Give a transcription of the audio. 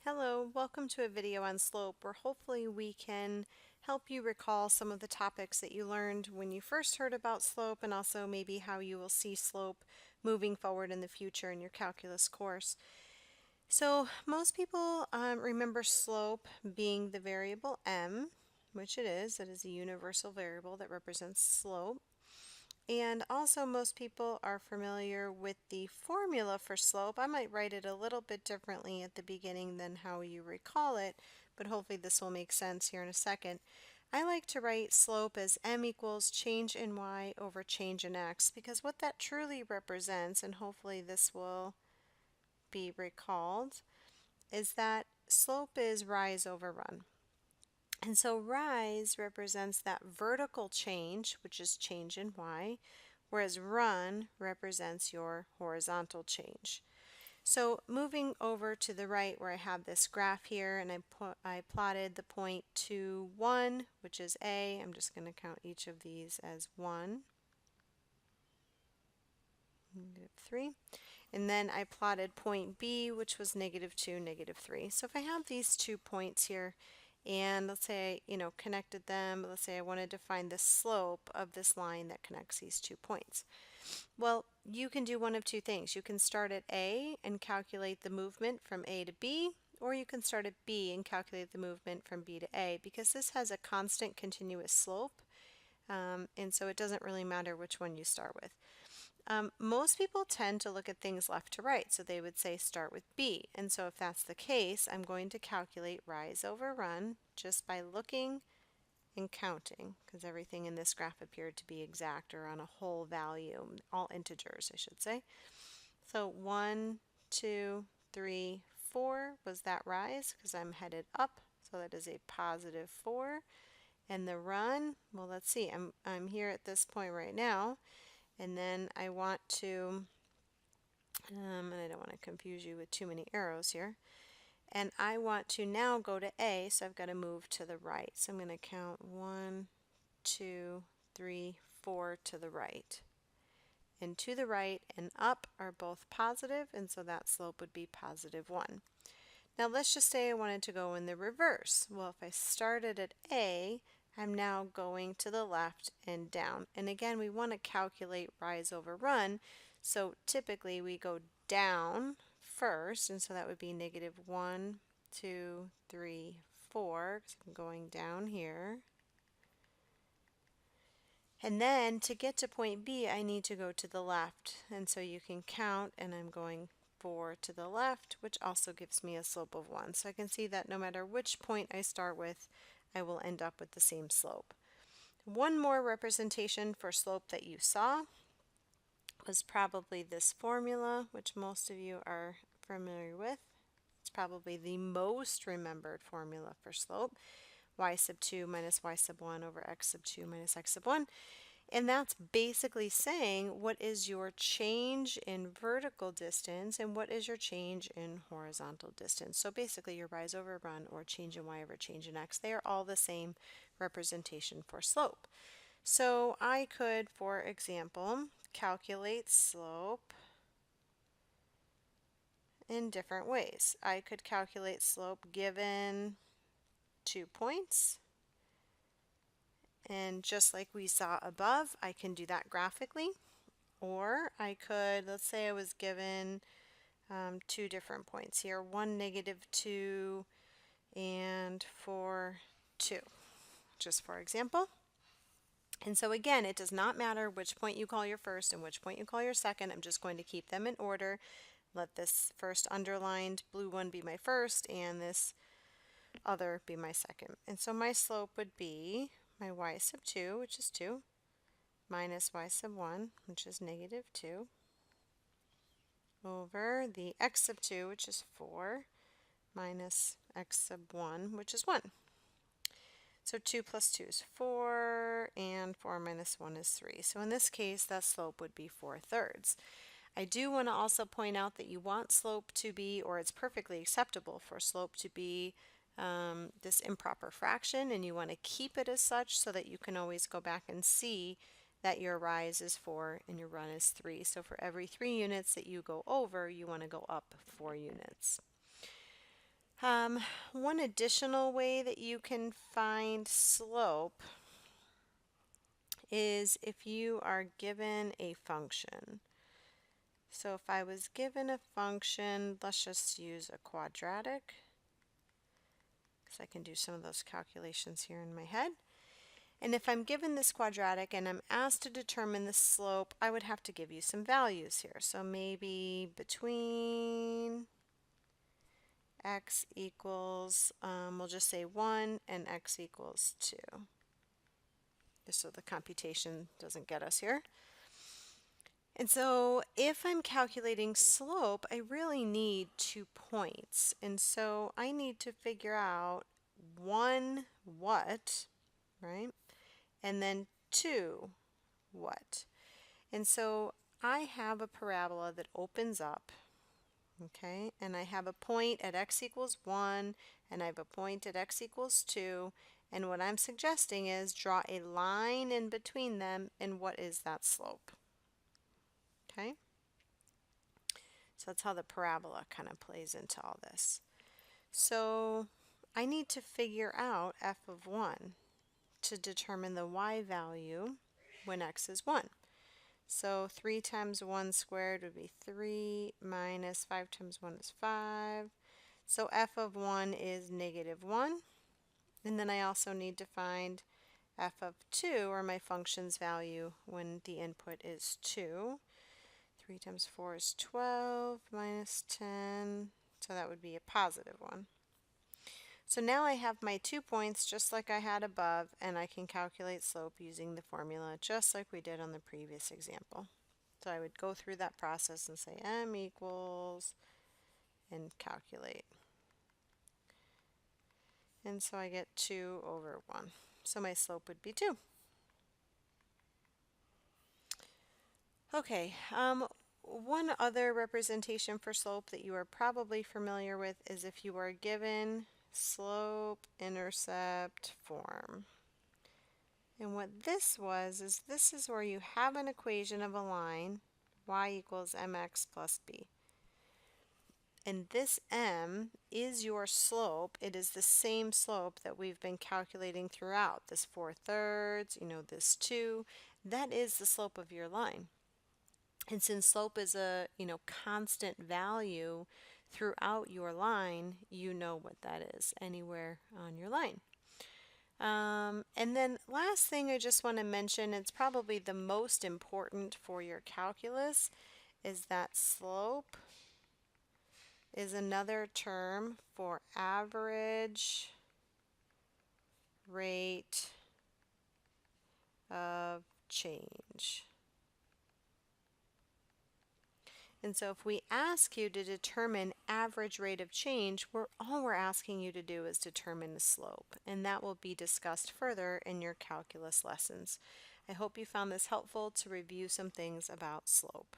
Hello, welcome to a video on slope where hopefully we can help you recall some of the topics that you learned when you first heard about slope and also maybe how you will see slope moving forward in the future in your calculus course. So most people remember slope being the variable m, which it is. It is a universal variable that represents slope. And also most people are familiar with the formula for slope. I might write it a little bit differently at the beginning than how you recall it, but hopefully this will make sense here in a second. I like to write slope as m equals change in y over change in x, because what that truly represents, and hopefully this will be recalled, is that slope is rise over run. And so rise represents that vertical change, which is change in y, whereas run represents your horizontal change. So moving over to the right where I have this graph here and I plotted the point 2, 1, which is A. I'm just going to count each of these as 1, -3. And then I plotted point B, which was -2, -3. So if I have these 2 points here, and let's say I, connected them, let's say I wanted to find the slope of this line that connects these 2 points. Well, you can do one of two things. You can start at A and calculate the movement from A to B, or you can start at B and calculate the movement from B to A, because this has a constant continuous slope, and so it doesn't really matter which one you start with. Most people tend to look at things left to right, so they would say start with B. And so if that's the case, I'm going to calculate rise over run just by looking and counting, because everything in this graph appeared to be exact or on a whole value, all integers, I should say. So 1, 2, 3, 4 was that rise because I'm headed up, so that is a +4. And the run, well, let's see, I'm here at this point right now. And then I want to, and I don't want to confuse you with too many arrows here, and I want to now go to A, so I've got to move to the right. So I'm going to count 1, 2, 3, 4 to the right. And to the right and up are both positive, and so that slope would be +1. Now let's just say I wanted to go in the reverse. Well, if I started at A, I'm now going to the left and down. And again, we want to calculate rise over run, so typically we go down first, and so that would be -1, 2, 3, 4, because I'm going down here. And then to get to point B, I need to go to the left. And so you can count, and I'm going 4 to the left, which also gives me a slope of 1. So I can see that no matter which point I start with, I will end up with the same slope. One more representation for slope that you saw was probably this formula, which most of you are familiar with. It's probably the most remembered formula for slope. Y sub 2 minus y sub 1 over x sub 2 minus x sub 1. And that's basically saying what is your change in vertical distance and what is your change in horizontal distance. So basically your rise over run or change in y over change in x, they are all the same representation for slope. So I could, for example, calculate slope in different ways. I could calculate slope given 2 points. And just like we saw above, I can do that graphically. Or I could, let's say I was given 2 different points here, 1, -2, and 4, 2, just for example. And so again, it does not matter which point you call your first and which point you call your second. I'm just going to keep them in order. Let this first underlined blue one be my first and this other be my second. And so my slope would be my y sub 2, which is 2, minus y sub 1, which is -2, over the x sub 2, which is 4, minus x sub 1, which is 1. So 2 plus 2 is 4, and 4 minus 1 is 3. So in this case, that slope would be 4/3. I do want to also point out that you want slope to be, or it's perfectly acceptable for slope to be this improper fraction, and you want to keep it as such so that you can always go back and see that your rise is 4 and your run is 3. So for every 3 units that you go over, you want to go up 4 units. Um, One additional way that you can find slope is if you are given a function. So if I was given a function, let's just use a quadratic, because I can do some of those calculations here in my head. And if I'm given this quadratic and I'm asked to determine the slope, I would have to give you some values here. So maybe between x equals, we'll just say 1 and x equals 2, just so the computation doesn't get us here. And so if I'm calculating slope, I really need 2 points. And so I need to figure out 1 what, right? And then 2 what. And so I have a parabola that opens up, okay? And I have a point at x equals 1, and I have a point at x equals 2. And what I'm suggesting is draw a line in between them, and what is that slope? Okay? So that's how the parabola kind of plays into all this. So I need to figure out f of 1 to determine the y value when x is 1. So 3 times 1 squared would be 3 minus 5 times 1 is 5. So f of 1 is negative 1. And then I also need to find f of 2, or my function's value, when the input is 2. 3 times 4 is 12 minus 10, so that would be a positive 1. So now I have my 2 points just like I had above, and I can calculate slope using the formula just like we did on the previous example. So I would go through that process and say m equals and calculate. And so I get 2 over 1. So my slope would be 2. Okay, one other representation for slope that you are probably familiar with is if you are given slope-intercept form. And what this was is this is where you have an equation of a line, y equals mx plus b. And this m is your slope. It is the same slope that we've been calculating throughout. This 4/3, this 2, that is the slope of your line. And since slope is a, constant value throughout your line, you know what that is anywhere on your line. And then last thing I just want to mention, it's probably the most important for your calculus, is that slope is another term for average rate of change. And so if we ask you to determine average rate of change, all we're asking you to do is determine the slope, and that will be discussed further in your calculus lessons. I hope you found this helpful to review some things about slope.